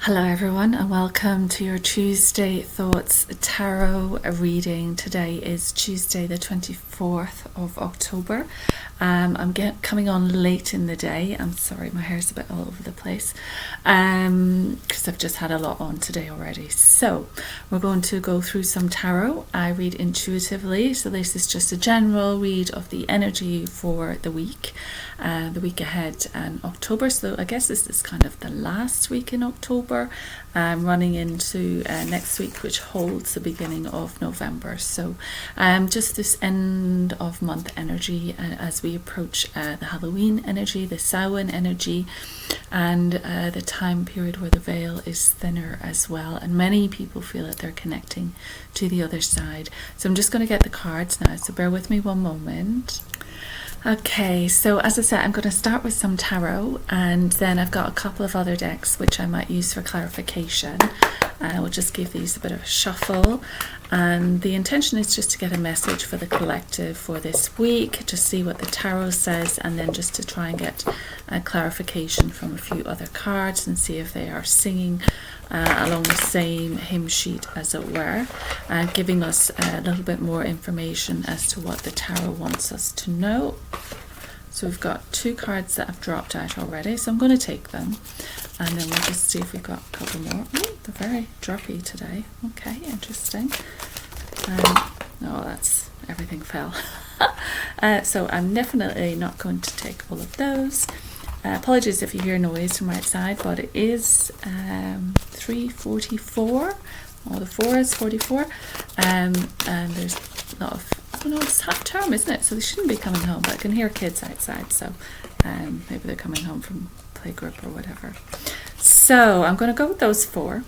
Hello everyone and welcome to your Tuesday Thoughts Tarot reading. Today is Tuesday the 24th of October. I'm coming on late in the day. I'm sorry, my hair's a bit all over the place because I've just had a lot on today already. So we're going to go through some tarot. I read intuitively, so this is just a general read of the energy for the week ahead in October. So I guess this is kind of the last week in October, running into next week, which holds the beginning of November. So just this end of month energy as we approach the Halloween energy, the Samhain energy, and the time period where the veil is thinner as well, and many people feel that they're connecting to the other side. So I'm just going to get the cards now, so bear with me one moment. Okay, so as I said, I'm going to start with some tarot, and then I've got a couple of other decks which I might use for clarification. We'll just give these a bit of a shuffle, and the intention is just to get a message for the collective for this week, to see what the tarot says, and then just to try and get a clarification from a few other cards and see if they are singing along the same hymn sheet, as it were, giving us a little bit more information as to what the tarot wants us to know. So we've got two cards that have dropped out already, so I'm going to take them, and then we'll just see if we've got a couple more. Oh, they're very droppy today. Okay, interesting. That's everything fell. So I'm definitely not going to take all of those. Apologies if you hear noise from outside, but it is 3:44. Well, the 4 is 44, and there's a lot of, it's half term, isn't it? So they shouldn't be coming home, but I can hear kids outside, so maybe they're coming home from playgroup or whatever. So I'm going to go with those four.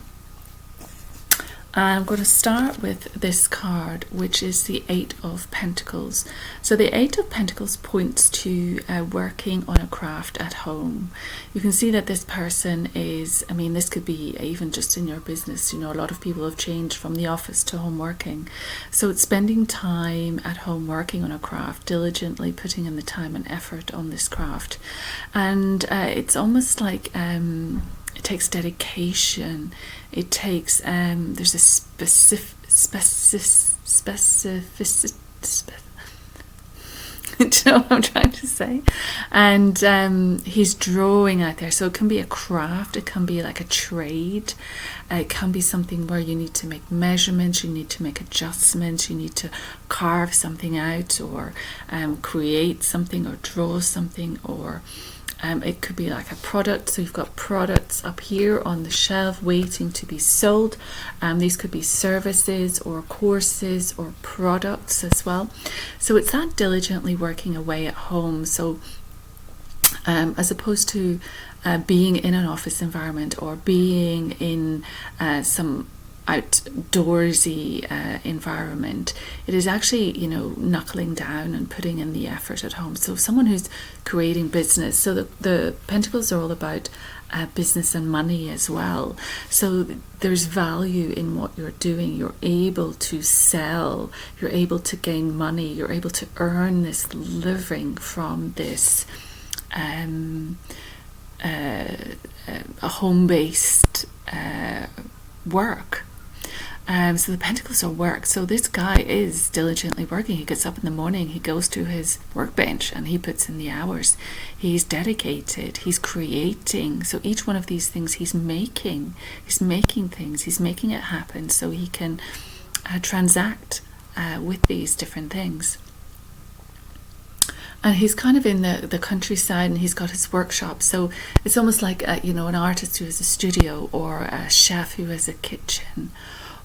I'm going to start with this card, which is the Eight of Pentacles. So the Eight of Pentacles points to working on a craft at home. You can see that this person is, this could be even just in your business. A lot of people have changed from the office to home working. So it's spending time at home working on a craft, diligently putting in the time and effort on this craft. And it's almost like it takes dedication. It takes there's a specificity. Do you know what I'm trying to say? And he's drawing out there. So it can be a craft, it can be like a trade, it can be something where you need to make measurements, you need to make adjustments, you need to carve something out, or create something, or draw something, or it could be like a product. So you've got products up here on the shelf waiting to be sold. These could be services or courses or products as well. So it's that diligently working away at home. So as opposed to being in an office environment or being in some outdoorsy environment, it is actually knuckling down and putting in the effort at home. So someone who's creating business, so the Pentacles are all about business and money as well. So there's value in what you're doing. You're able to sell, you're able to gain money, you're able to earn this living from this a home-based work. So the Pentacles are work. So this guy is diligently working. He gets up in the morning, he goes to his workbench and he puts in the hours. He's dedicated, he's creating. So each one of these things he's making things, he's making it happen so he can transact with these different things. And he's kind of in the countryside, and he's got his workshop. So it's almost like an artist who has a studio, or a chef who has a kitchen,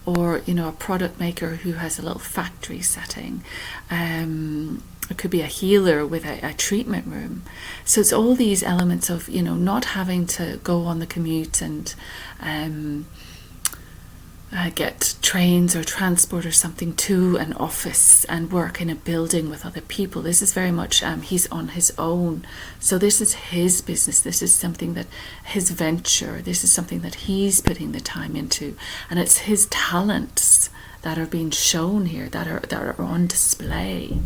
or a product maker who has a little factory setting. It could be a healer with a treatment room. So it's all these elements of not having to go on the commute and get trains or transport or something to an office and work in a building with other people. This is very much he's on his own. So this is his business. This is something that his venture. This is something that he's putting the time into, and it's his talents that are being shown here, that are on display.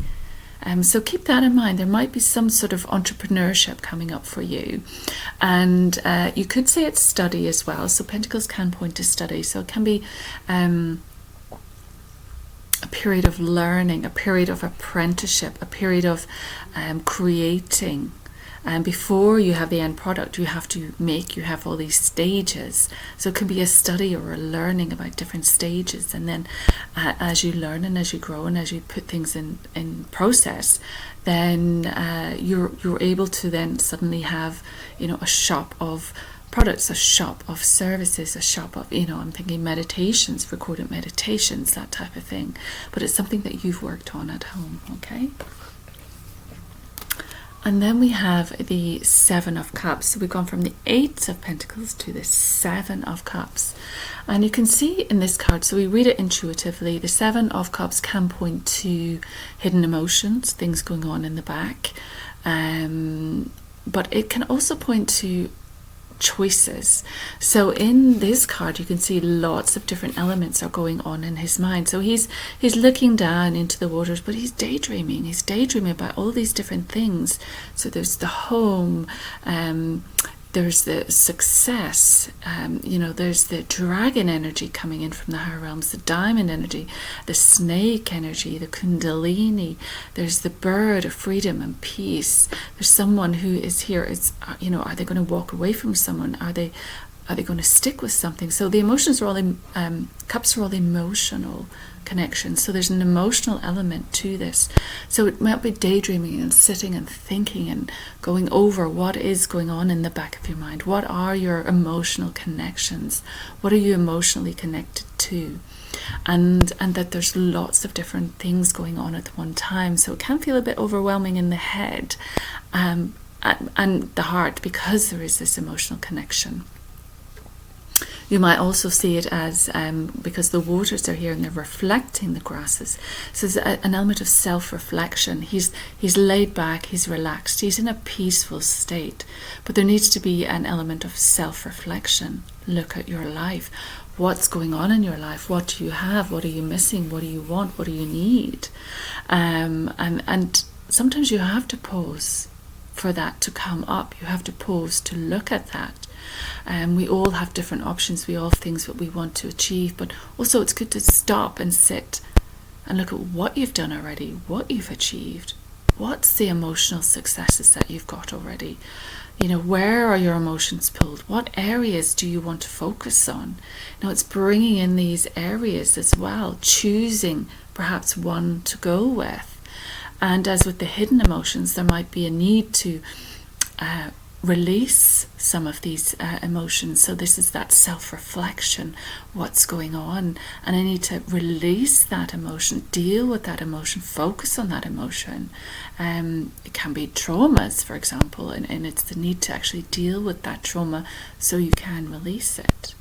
So keep that in mind. There might be some sort of entrepreneurship coming up for you. And you could say it's study as well. So Pentacles can point to study. So it can be a period of learning, a period of apprenticeship, a period of creating. And before you have the end product, you have all these stages. So it can be a study or a learning about different stages. And then as you learn and as you grow and as you put things in process, then you're able to then suddenly have, a shop of products, a shop of services, a shop of, I'm thinking meditations, recorded meditations, that type of thing. But it's something that you've worked on at home, okay? And then we have the Seven of Cups. So we've gone from the Eight of Pentacles to the Seven of Cups. And you can see in this card, so we read it intuitively, the Seven of Cups can point to hidden emotions, things going on in the back. But it can also point to choices. So in this card you can see lots of different elements are going on in his mind. So he's looking down into the waters, but he's daydreaming about all these different things. So there's the home, there's the success, there's the dragon energy coming in from the higher realms, the diamond energy, the snake energy, the kundalini, there's the bird of freedom and peace. There's someone who is here, are they going to walk away from someone? Are they going to stick with something? So the emotions are all, cups are all emotional connections. So there's an emotional element to this. So it might be daydreaming and sitting and thinking and going over what is going on in the back of your mind. What are your emotional connections? What are you emotionally connected to? And that there's lots of different things going on at one time. So it can feel a bit overwhelming in the head and the heart, because there is this emotional connection. You might also see it as, because the waters are here and they're reflecting the grasses. So there's an element of self-reflection. He's laid back, he's relaxed, he's in a peaceful state. But there needs to be an element of self-reflection. Look at your life. What's going on in your life? What do you have? What are you missing? What do you want? What do you need? And sometimes you have to pause for that to come up. You have to pause to look at that. We all have different options. We all have things that we want to achieve, but also it's good to stop and sit and look at what you've done already, what you've achieved, what's the emotional successes that you've got already. Where are your emotions pulled? What areas do you want to focus on? It's bringing in these areas as well, choosing perhaps one to go with. And as with the hidden emotions, there might be a need to release some of these emotions. So this is that self-reflection, what's going on, and I need to release that emotion, deal with that emotion, focus on that emotion. It can be traumas, for example, and it's the need to actually deal with that trauma so you can release it.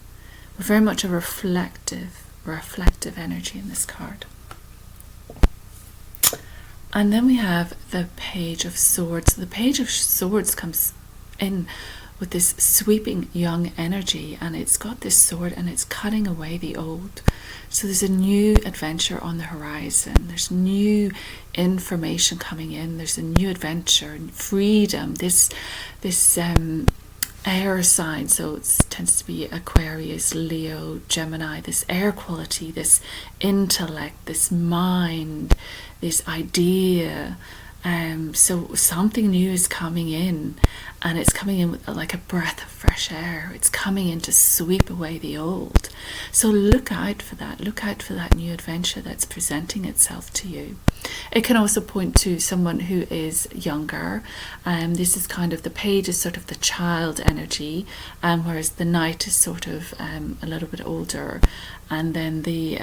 We're very much a reflective energy in this card. And then we have the Page of Swords. The Page of Swords comes in with this sweeping young energy, and it's got this sword and it's cutting away the old. So there's a new adventure on the horizon. There's new information coming in. There's a new adventure and freedom. This air sign, so it tends to be Aquarius, Leo, Gemini, this air quality, this intellect, this mind, this idea. So something new is coming in, and it's coming in with like a breath of fresh air. It's coming in to sweep away the old. So look out for that. Look out for that new adventure that's presenting itself to you. It can also point to someone who is younger. This is kind of, the page is sort of the child energy, whereas the knight is sort of a little bit older, and then the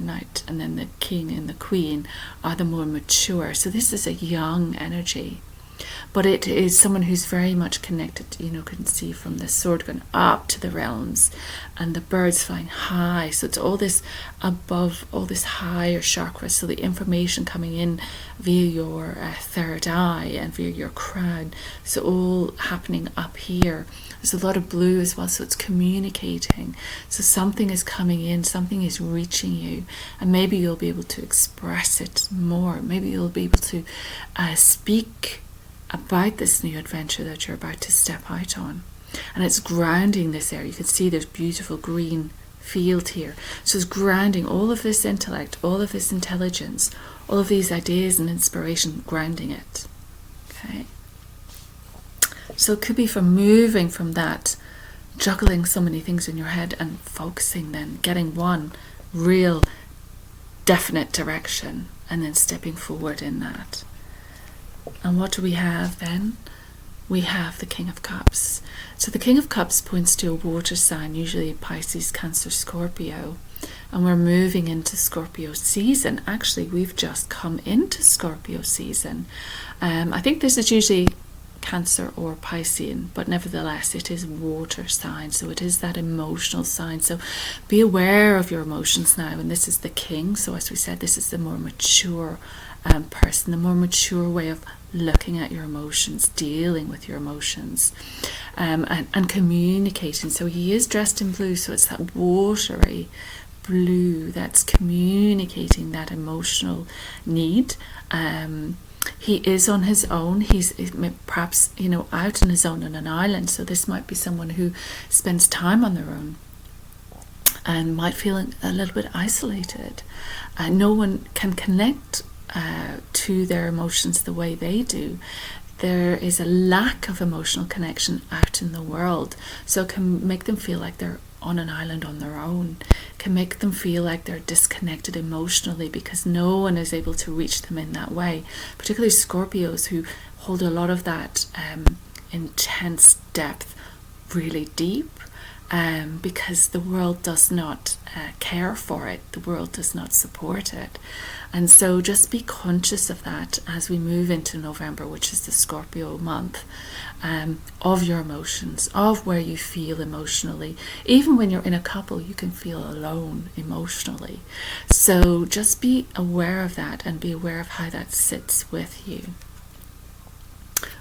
knight and then the king and the queen are the more mature. So this is a young energy. But it is someone who's very much connected, you can see from the sword going up to the realms and the birds flying high. So it's all this above, all this higher chakra. So the information coming in via your third eye and via your crown. So all happening up here. There's a lot of blue as well, so it's communicating. So something is coming in, something is reaching you, and maybe you'll be able to express it more. Maybe you'll be able to speak about this new adventure that you're about to step out on. And it's grounding this area. You can see there's beautiful green field here. So it's grounding all of this intellect, all of this intelligence, all of these ideas and inspiration, grounding it. Okay. So it could be from moving from that, juggling so many things in your head and focusing then, getting one real definite direction and then stepping forward in that. And what do we have then? We have the King of Cups. So the King of Cups points to a water sign, usually Pisces, Cancer, Scorpio. And we're moving into Scorpio season. Actually, we've just come into Scorpio season. I think this is usually Cancer or Piscean, but nevertheless it is water sign, so it is that emotional sign. So be aware of your emotions now, and this is the King, so as we said, this is the more mature person, the more mature way of looking at your emotions, dealing with your emotions, and communicating. So he is dressed in blue, so it's that watery blue that's communicating that emotional need. He is on his own. He's perhaps, out on his own on an island. So this might be someone who spends time on their own and might feel a little bit isolated. No one can connect to their emotions the way they do. There is a lack of emotional connection out in the world. So it can make them feel like they're on an island on their own, can make them feel like they're disconnected emotionally because no one is able to reach them in that way, particularly Scorpios who hold a lot of that intense depth really deep, because the world does not care for it, the world does not support it. And so just be conscious of that as we move into November, which is the Scorpio month, of your emotions, of where you feel emotionally. Even when you're in a couple, you can feel alone emotionally. So just be aware of that and be aware of how that sits with you.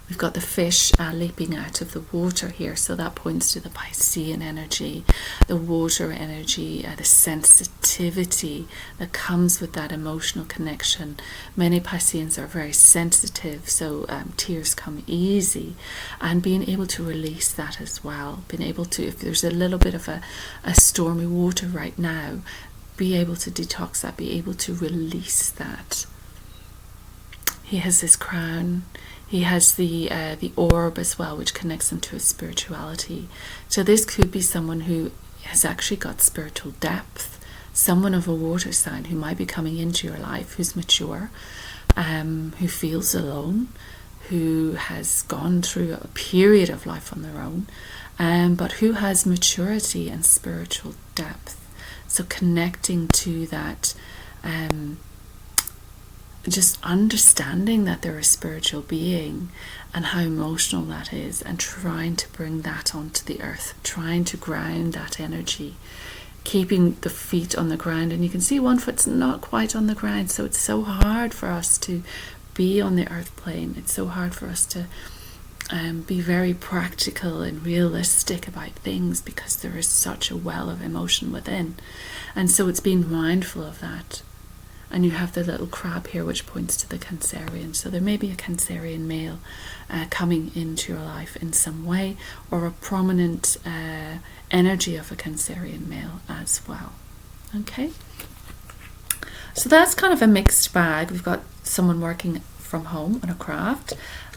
We've got the fish leaping out of the water here, so that points to the Piscean energy, the water energy, the sensitivity that comes with that emotional connection. Many Pisceans are very sensitive, so tears come easy, and being able to release that as well, being able to, if there's a little bit of a stormy water right now, be able to detox that, be able to release that. He has his crown. He has the orb as well, which connects him to his spirituality. So this could be someone who has actually got spiritual depth, someone of a water sign who might be coming into your life, who's mature, who feels alone, who has gone through a period of life on their own, but who has maturity and spiritual depth. So connecting to that, just understanding that they're a spiritual being and how emotional that is, and trying to bring that onto the earth, trying to ground that energy, keeping the feet on the ground. And you can see one foot's not quite on the ground, so it's so hard for us to be on the earth plane. It's so hard for us to be very practical and realistic about things because there is such a well of emotion within. And so it's being mindful of that. And you have the little crab here, which points to the Cancerian. So there may be a Cancerian male coming into your life in some way, or a prominent energy of a Cancerian male as well. Okay. So that's kind of a mixed bag. We've got someone working from home on a craft.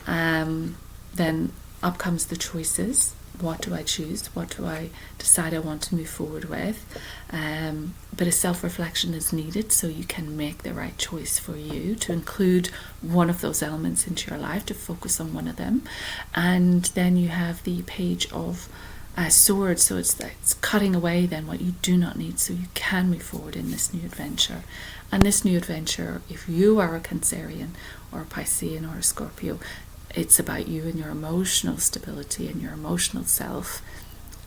Then up comes the choices. What do I choose? What do I decide I want to move forward with? But a self-reflection is needed so you can make the right choice for you, to include one of those elements into your life, to focus on one of them. And then you have the Page of Swords, so it's cutting away then what you do not need so you can move forward in this new adventure. And this new adventure, if you are a Cancerian or a Piscean or a Scorpio, it's about you and your emotional stability and your emotional self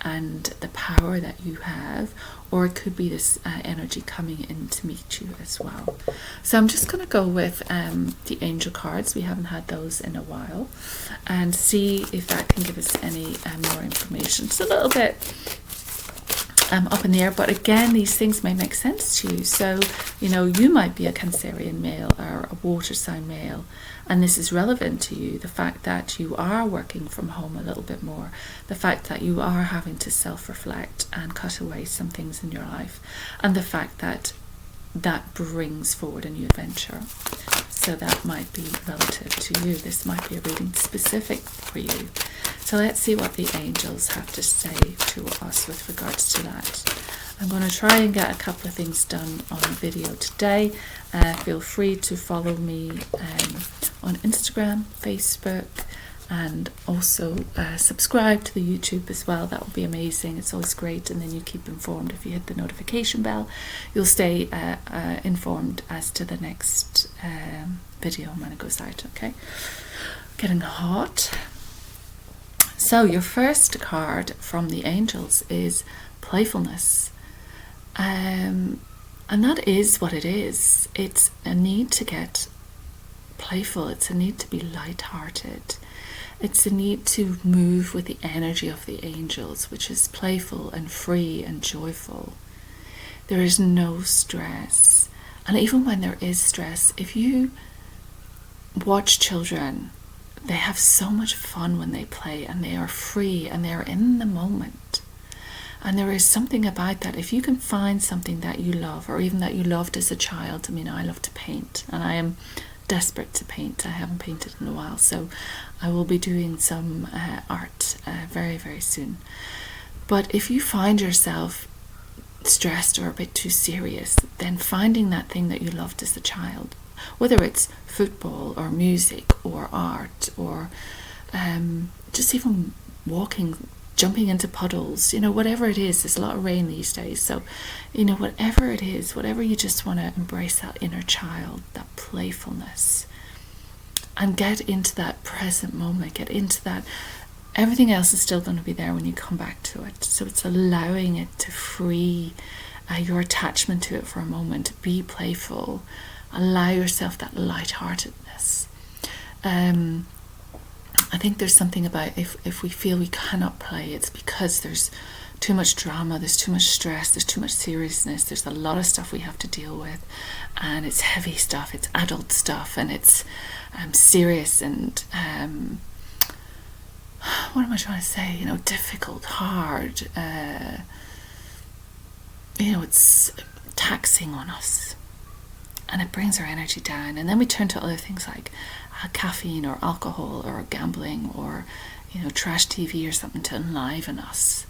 and the power that you have, or it could be this energy coming in to meet you as well. So I'm just going to go with the angel cards. We haven't had those in a while, and see if that can give us any more information. It's a little bit up in the air, but again, these things may make sense to you. So, you might be a Cancerian male or a water sign male, and this is relevant to you. The fact that you are working from home a little bit more, the fact that you are having to self-reflect and cut away some things in your life, and the fact that that brings forward a new adventure. So that might be relative to you. This might be a reading specific for you. So let's see what the angels have to say to us with regards to that. I'm going to try and get a couple of things done on video today. Feel free to follow me on Instagram, Facebook, and also subscribe to the YouTube as well. That would be amazing. It's always great, and then you keep informed. If you hit the notification bell, you'll stay informed as to the next video when it goes out. Okay, getting hot. So your first card from the angels is playfulness, and that is what it is. It's a need to get playful. It's a need to be light-hearted. It's a need to move with the energy of the angels, which is playful and free and joyful. There is no stress. And even when there is stress, if you watch children, they have so much fun when they play, and they are free and they are in the moment. And there is something about that. If you can find something that you love, or even that you loved as a child. I mean, I love to paint, and I am desperate to paint. I haven't painted in a while, so I will be doing some art very, very soon. But if you find yourself stressed or a bit too serious, then finding that thing that you loved as a child, whether it's football or music or art or just even walking, jumping into puddles, whatever it is. There's a lot of rain these days, so whatever it is, whatever you just want to embrace, that inner child, that playfulness, and get into that present moment, get into that. Everything else is still going to be there when you come back to it. So it's allowing it to free your attachment to it for a moment. Be playful. Allow yourself that lightheartedness. I think there's something about if we feel we cannot play, it's because there's too much drama, there's too much stress, there's too much seriousness, there's a lot of stuff we have to deal with, and it's heavy stuff, it's adult stuff, and it's serious and what am I trying to say? Difficult, hard. It's taxing on us, and it brings our energy down. And then we turn to other things like caffeine or alcohol or gambling or trash TV or something to enliven us.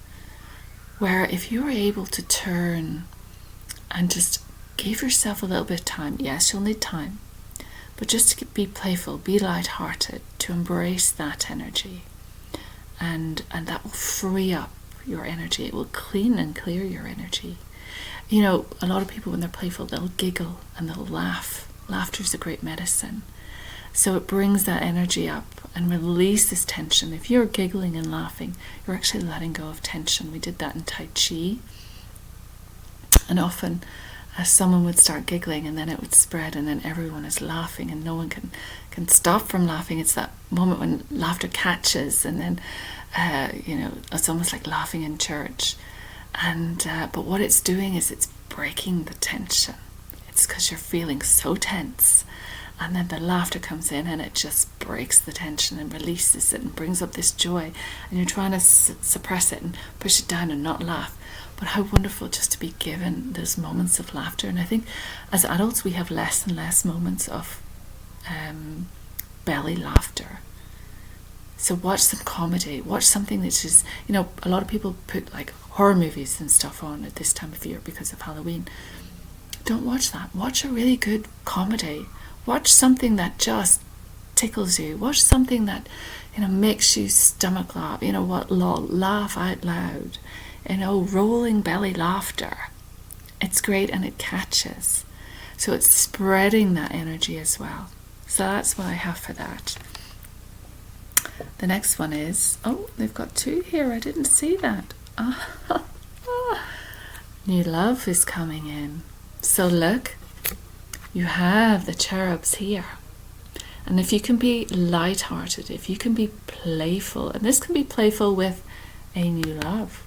Where if you're able to turn and just give yourself a little bit of time, yes, you'll need time, but just to be playful, be light-hearted, to embrace that energy, and that will free up your energy. It will clean and clear your energy. A lot of people, when they're playful, they'll giggle and they'll laugh. Laughter is a great medicine. So it brings that energy up and releases tension. If you're giggling and laughing, you're actually letting go of tension. We did that in Tai Chi. And often someone would start giggling and then it would spread, and then everyone is laughing and no one can stop from laughing. It's that moment when laughter catches, and then it's almost like laughing in church. And but what it's doing is it's breaking the tension. It's because you're feeling so tense, and then the laughter comes in and it just breaks the tension and releases it and brings up this joy, and you're trying to suppress it and push it down and not laugh. But how wonderful just to be given those moments of laughter. And I think as adults we have less and less moments of belly laughter. So watch some comedy, watch something that is, a lot of people put like horror movies and stuff on at this time of year because of Halloween. Don't watch that. Watch a really good comedy. Watch something that just tickles you. Watch something that, makes you stomach laugh. Laugh out loud. Rolling belly laughter. It's great, and it catches. So it's spreading that energy as well. So that's what I have for that. The next one is, oh, they've got 2 here. I didn't see that. New love is coming in. So look, you have the cherubs here. And if you can be light-hearted, if you can be playful, and this can be playful with a new love.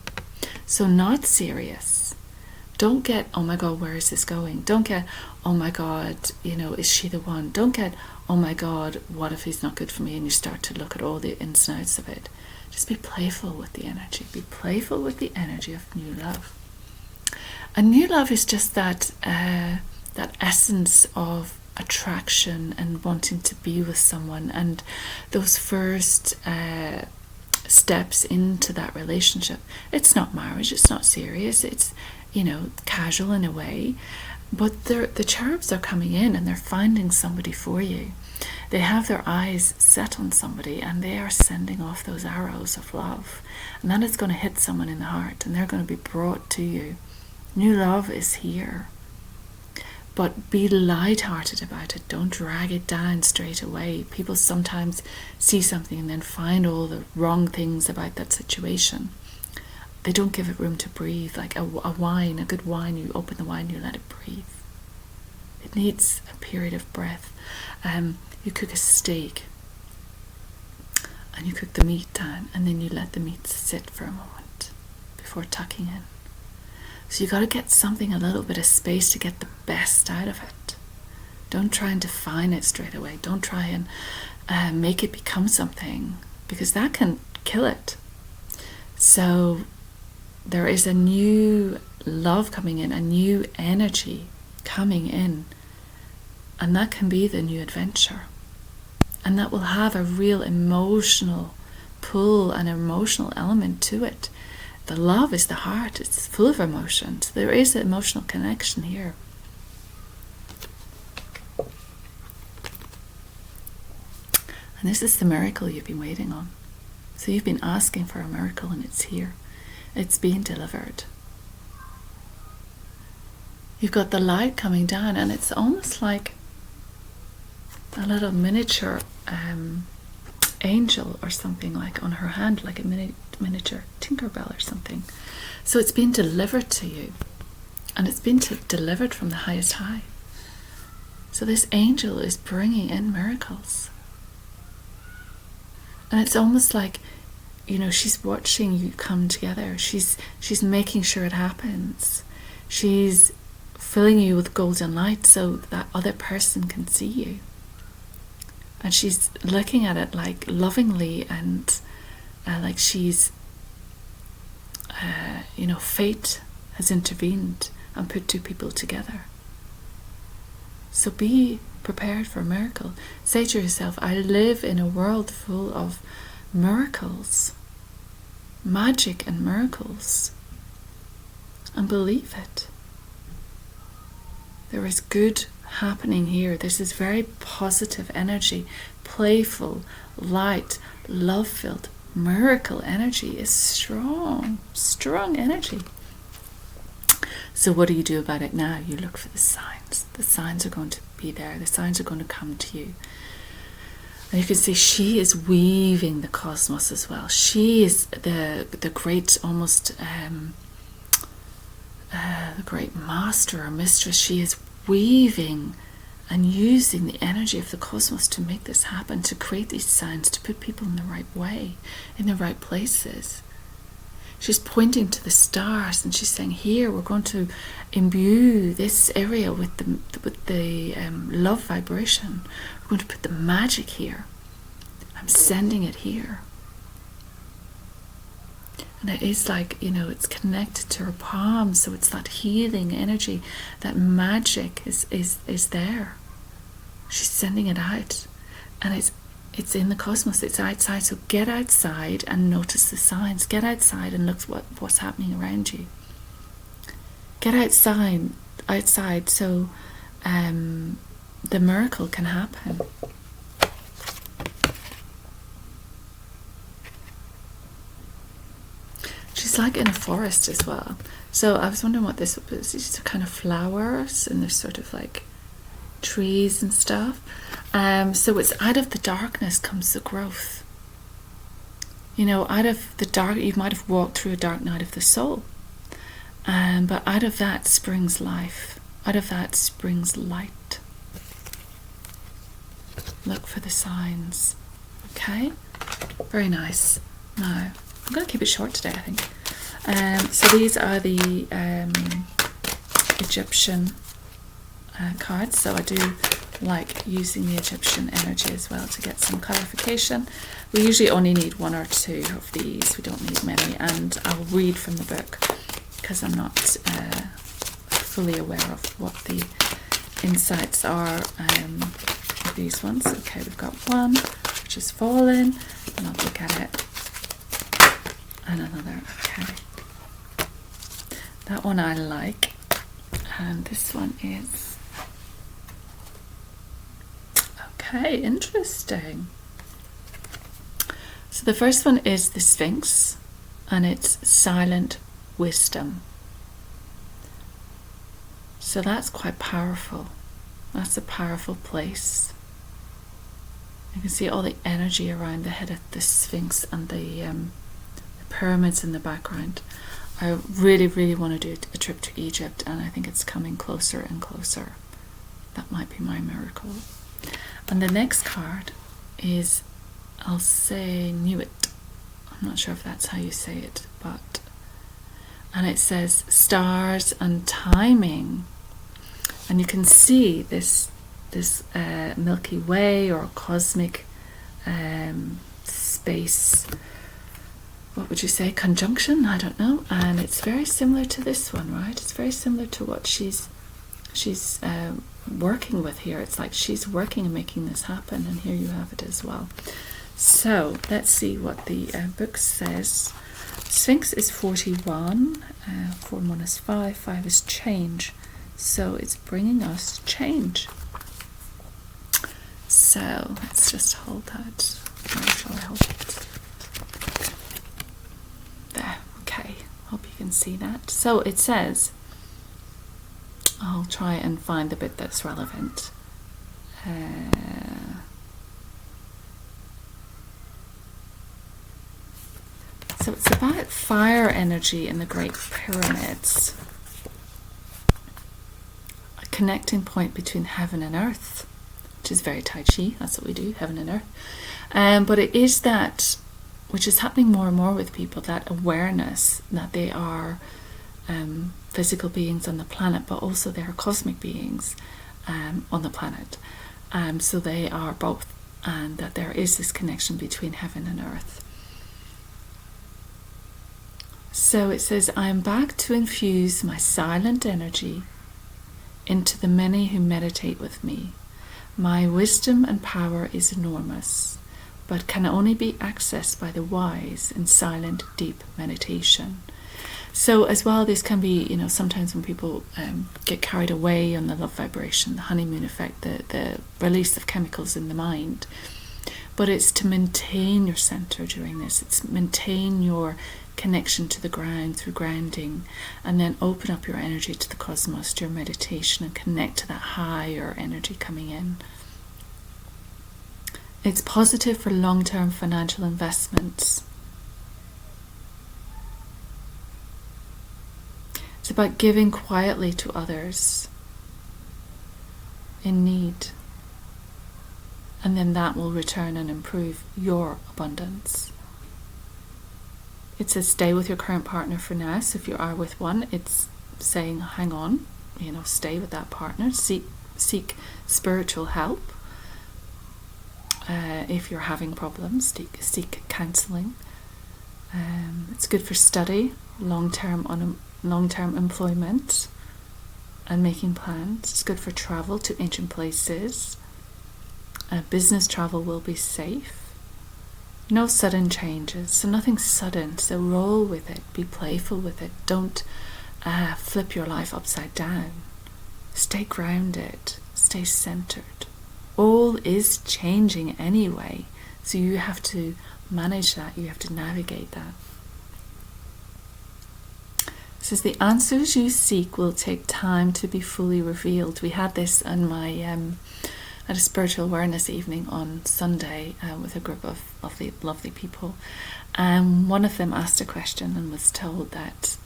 So not serious. Don't get, oh my God, where is this going? Don't get, oh my God, is she the one? Don't get, oh my God, what if he's not good for me? And you start to look at all the ins and outs of it. Just be playful with the energy. Be playful with the energy of new love. A new love is just that essence of attraction and wanting to be with someone, and those first steps into that relationship. It's not marriage, it's not serious, it's casual in a way, but the cherubs are coming in and they're finding somebody for you. They have their eyes set on somebody and they are sending off those arrows of love, and then it's going to hit someone in the heart and they're going to be brought to you. New love is here. But be light-hearted about it. Don't drag it down straight away. People sometimes see something and then find all the wrong things about that situation. They don't give it room to breathe. Like a wine, a good wine, you open the wine, you let it breathe. It needs a period of breath. You cook a steak and you cook the meat down and then you let the meat sit for a moment before tucking in. So you got to get something, a little bit of space to get the best out of it. Don't try and define it straight away. Don't try and make it become something, because that can kill it. So there is a new love coming in, a new energy coming in, and that can be the new adventure. And that will have a real emotional pull and emotional element to it. The love is the heart. It's full of emotions. There is an emotional connection here. And this is the miracle you've been waiting on. So you've been asking for a miracle and it's here. It's being delivered. You've got the light coming down and it's almost like a little miniature angel or something, like on her hand, like a miniature Tinkerbell or something. So it's been delivered to you, and it's been delivered from the highest high. So this angel is bringing in miracles, and it's almost like, she's watching you come together. She's making sure it happens. She's filling you with golden light so that other person can see you. And she's looking at it like lovingly, and like she's, fate has intervened and put 2 people together. So be prepared for a miracle. Say to yourself, I live in a world full of miracles, magic and miracles, and believe it. There is good happening here. This is very positive energy, playful, light, love-filled. Miracle energy is strong energy. So what do you do about it now? You look for the signs. The signs are going to be there. The signs are going to come to you. And you can see she is weaving the cosmos as well. She is the great, almost the great master or mistress. She is weaving and using the energy of the cosmos to make this happen, to create these signs, to put people in the right way, in the right places. She's pointing to the stars and she's saying, here we're going to imbue this area with the love vibration. We're going to put the magic here. I'm sending it here. And it is like, it's connected to her palm, so it's that healing energy, that magic is there. She's sending it out, and it's in the cosmos, it's outside. So get outside and notice the signs. Get outside and look what's happening around you. Get outside so the miracle can happen. She's like in a forest as well. So I was wondering what this was. These are kind of flowers, and there's sort of like trees and stuff. So it's out of the darkness comes the growth. out of the dark, you might have walked through a dark night of the soul. But out of that springs life. Out of that springs light. Look for the signs. Okay? Very nice. Now, I'm going to keep it short today, I think. So these are the Egyptian cards. So I do like using the Egyptian energy as well to get some clarification. We usually only need one or two of these. We don't need many. And I'll read from the book because I'm not fully aware of what the insights are of these ones. Okay, we've got one which is fallen, and I'll look at it. And another, okay. That one I like, and this one is okay, interesting. So the first one is the Sphinx, and it's silent wisdom. So that's quite powerful. That's a powerful place. You can see all the energy around the head of the Sphinx and the pyramids in the background. I really, really want to do a trip to Egypt, and I think it's coming closer and closer. That might be my miracle. And the next card is, I'll say Nuit. I'm not sure if that's how you say it, but, and it says stars and timing. And you can see this Milky Way or cosmic space, what would you say, conjunction? I don't know. And it's very similar to this one, right? It's very similar to what she's working with here. It's like she's working and making this happen, and here you have it as well. So let's see what the book says. Sphinx is 41, 4 and 1 is 5, 5 is change. So it's bringing us change. So let's just hold that. Where shall I hold it? There, okay. Hope you can see that. So it says, I'll try and find the bit that's relevant. So it's about fire energy in the Great Pyramids. A connecting point between heaven and earth, which is very Tai Chi. That's what we do, heaven and earth. But it is that, which is happening more and more with people, that awareness that they are physical beings on the planet, but also they are cosmic beings on the planet. So they are both, and that there is this connection between heaven and earth. So it says, I am back to infuse my silent energy into the many who meditate with me. My wisdom and power is enormous, but can only be accessed by the wise in silent, deep meditation. So as well, this can be, sometimes when people get carried away on the love vibration, the honeymoon effect, the release of chemicals in the mind. But it's to maintain your center during this. It's maintain your connection to the ground through grounding, and then open up your energy to the cosmos, to your meditation, and connect to that higher energy coming in. It's positive for long-term financial investments. It's about giving quietly to others in need, and then that will return and improve your abundance. It says stay with your current partner for now. So if you are with one, it's saying hang on, stay with that partner. Seek spiritual help. If you're having problems, seek counselling. It's good for study, long-term employment, and making plans. It's good for travel to ancient places. Business travel will be safe. No sudden changes, so nothing sudden, so roll with it, be playful with it. Don't flip your life upside down. Stay grounded, stay centered. All is changing anyway, so you have to manage that, you have to navigate that. It says the answers you seek will take time to be fully revealed. We had this on my at a spiritual awareness evening on Sunday with a group of lovely people, And one of them asked a question and was told that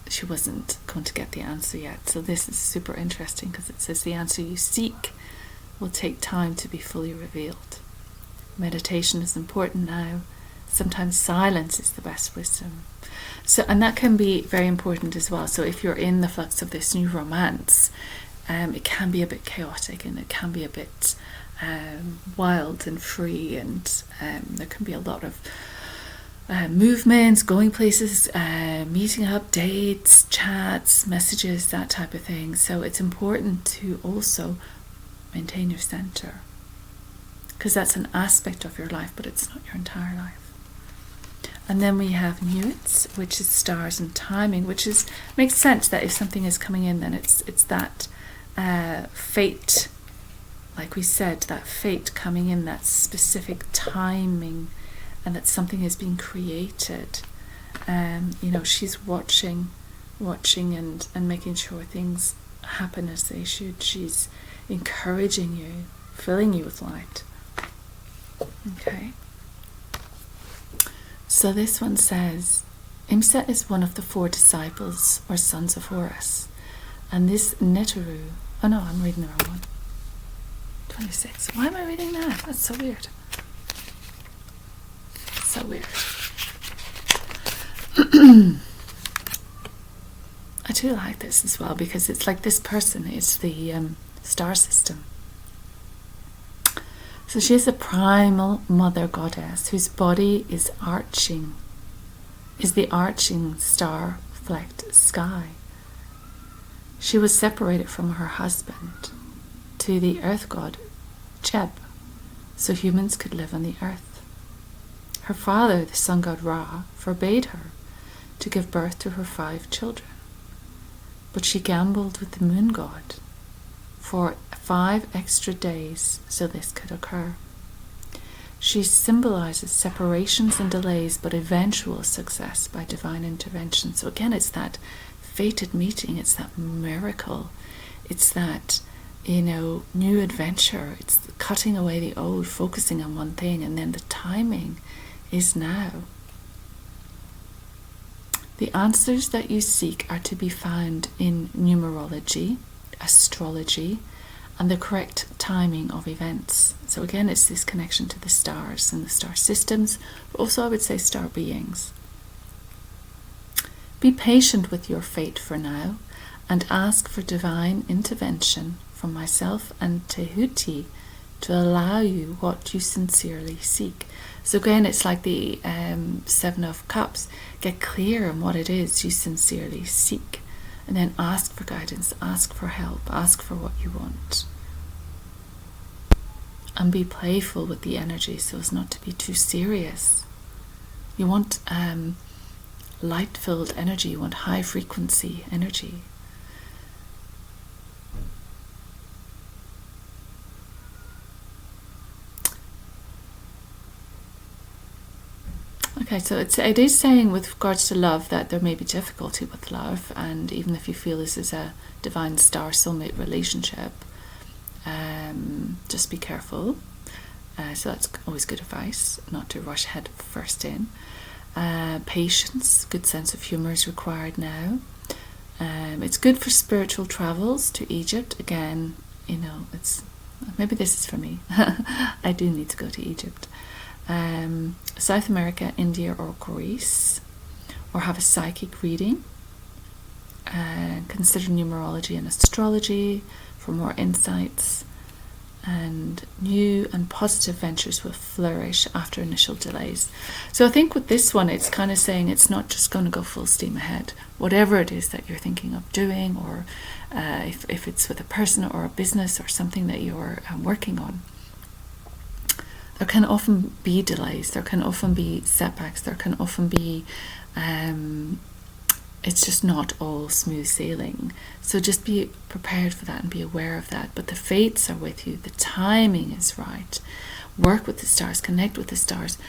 she wasn't going to get the answer yet. So this is super interesting because it says the answer you seek will take time to be fully revealed. Meditation is important now. Sometimes silence is the best wisdom. So, and that can be very important as well. So if you're in the flux of this new romance, it can be a bit chaotic and it can be a bit wild and free, and there can be a lot of movements, going places, meeting up, dates, chats, messages, that type of thing. So it's important to also maintain your center, because that's an aspect of your life, but it's not your entire life. And then we have nuance, which is stars and timing, which is makes sense that if something is coming in, then it's that fate, like we said, that fate coming in, that specific timing, and that something is being created. She's watching and making sure things happen as they should. She's encouraging you, filling you with light. Okay. So this one says, Imsa is one of the 4 disciples or sons of Horus. And this Neteru, oh no, I'm reading the wrong one. 26. Why am I reading that? That's so weird. So weird. I do like this as well, because it's like this person is the star system. So she is a primal mother goddess whose body is the arching star-flecked sky. She was separated from her husband to the earth god Cheb, so humans could live on the earth. Her father, the sun god Ra, forbade her to give birth to her 5 children, but she gambled with the moon god for 5 extra days so this could occur. She symbolizes separations and delays, but eventual success by divine intervention. So again, it's that fated meeting, it's that miracle, it's that, new adventure, it's cutting away the old, focusing on one thing, and then the timing is now. The answers that you seek are to be found in numerology, astrology, and the correct timing of events. So again, it's this connection to the stars and the star systems, but also I would say star beings. Be patient with your fate for now and ask for divine intervention from myself and Tehuti to allow you what you sincerely seek. So again, it's like the 7 of Cups. Get clear on what it is you sincerely seek, and then ask for guidance, ask for help, ask for what you want. And be playful with the energy so as not to be too serious. You want light-filled energy, you want high-frequency energy. Okay, so it is saying with regards to love that there may be difficulty with love, and even if you feel this is a divine star soulmate relationship, just be careful. So that's always good advice, not to rush head first in. Patience, good sense of humour is required now. It's good for spiritual travels to Egypt. Again, it's maybe this is for me. I do need to go to Egypt. South America, India or Greece, or have a psychic reading. Consider numerology and astrology for more insights, and new and positive ventures will flourish after initial delays. So I think with this one, it's kind of saying it's not just going to go full steam ahead. Whatever it is that you're thinking of doing, or if it's with a person or a business or something that you're working on, there can often be delays, there can often be setbacks, there can often be, it's just not all smooth sailing. So just be prepared for that and be aware of that. But the fates are with you, the timing is right. Work with the stars, connect with the stars,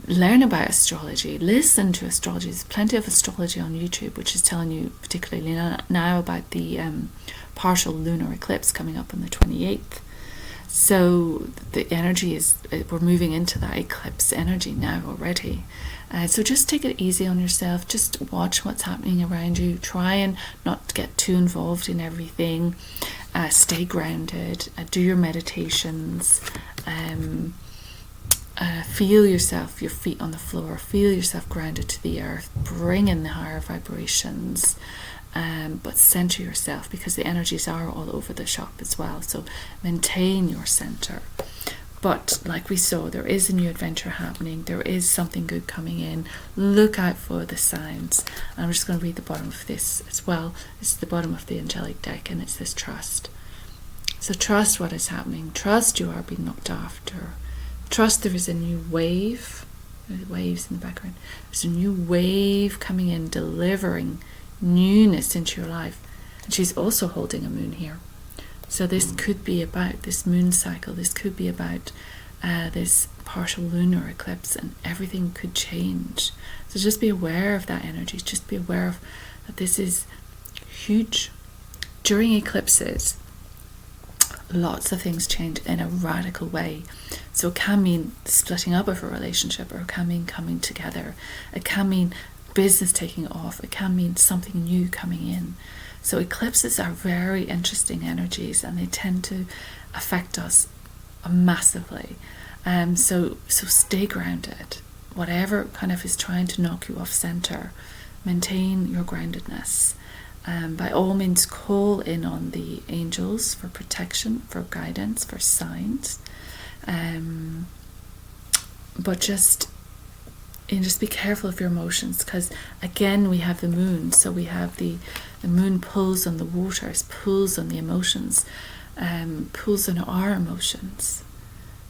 learn about astrology, listen to astrology. There's plenty of astrology on YouTube, which is telling you, particularly now, about the partial lunar eclipse coming up on the 28th. So the energy is, we're moving into that eclipse energy now already. So just take it easy on yourself. Just watch what's happening around you. Try and not get too involved in everything. Stay grounded. Do your meditations. Feel yourself, your feet on the floor. Feel yourself grounded to the earth. Bring in the higher vibrations. But center yourself, because the energies are all over the shop as well. So maintain your center. But like we saw, there is a new adventure happening. There is something good coming in. Look out for the signs. And I'm just going to read the bottom of this as well. This is the bottom of the angelic deck, and it's this trust. So trust what is happening. Trust you are being looked after. Trust there is a new wave. There's waves in the background. There's a new wave coming in, delivering newness into your life. And she's also holding a moon here. So this could be about this moon cycle. This could be about this partial lunar eclipse, and everything could change. So just be aware of that energy. Just be aware of that this is huge. During eclipses, lots of things change in a radical way. So it can mean the splitting up of a relationship, or it can mean coming together. It can mean business taking off. It can mean something new coming in. So eclipses are very interesting energies, and they tend to affect us massively. So stay grounded. Whatever kind of is trying to knock you off center, maintain your groundedness. By all means, call in on the angels for protection, for guidance, for signs. But just be careful of your emotions, because again we have the moon. So we have the moon pulls on the waters, pulls on the emotions, pulls on our emotions.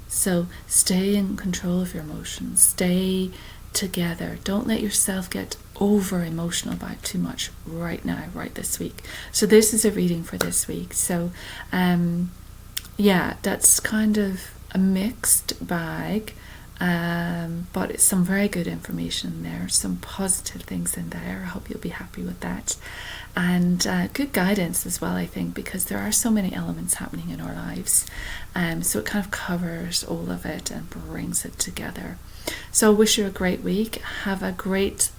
So stay in control of your emotions. Stay together. Don't let yourself get over emotional about too much right now, right this week. So this is a reading for this week. So that's kind of a mixed bag. But it's some very good information in there, some positive things in there. I hope you'll be happy with that. And good guidance as well, I think, because there are so many elements happening in our lives. So it kind of covers all of it and brings it together. So I wish you a great week. Have a great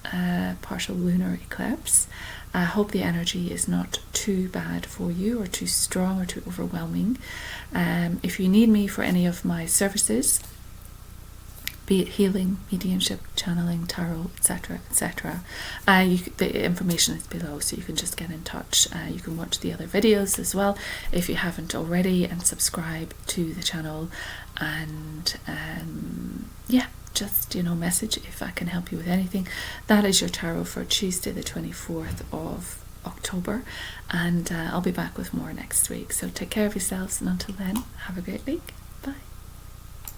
partial lunar eclipse. I hope the energy is not too bad for you, or too strong, or too overwhelming. If you need me for any of my services, be it healing, mediumship, channeling, tarot, etc., etc. The information is below, so you can just get in touch. You can watch the other videos as well if you haven't already, and subscribe to the channel. And just message if I can help you with anything. That is your tarot for Tuesday the 24th of October, and I'll be back with more next week. So take care of yourselves, and until then, have a great week.